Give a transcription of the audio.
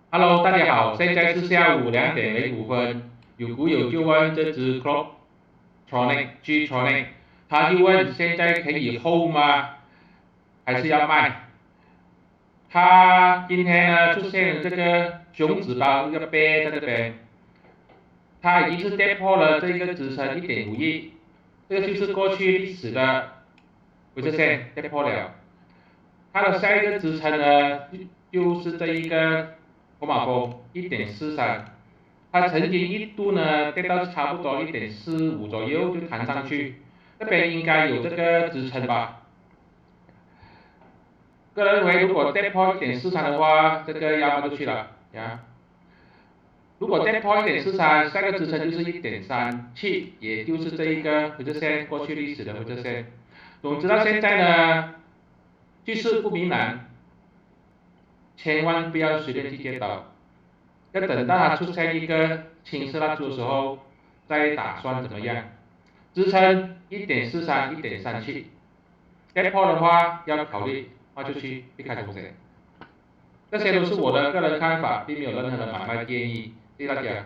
Hello，大家好，现在是下午2点05分。有股友就问这只 G Tronic，他就问现在可以 hold 吗？还是要卖？他今天呢出现了这个熊子包一个 bear 在这边，它已经是跌破了这个支撑1.5亿，这个就是过去历史的回撤线跌破了。它的下一个支撑呢，就是这一个红马峰1.43，它曾经一度呢跌到差不多1.45左右就弹上去，这边应该有这个支撑吧。个人认为，如果跌破1.43的话，这个要卖出去了呀。如果跌破1.43，下个支撑就是1.37，也就是这一个回撤线过去历史的回撤线。总之到现在呢，局势不明朗，千万不要随便去接刀，要等到它出现一个青色蜡烛的时候再打算怎么样。支撑1.43、1.37，跌破的话要考虑卖出去避开风险。这些都是我的个人看法，并没有任何的买卖建议，谢谢大家。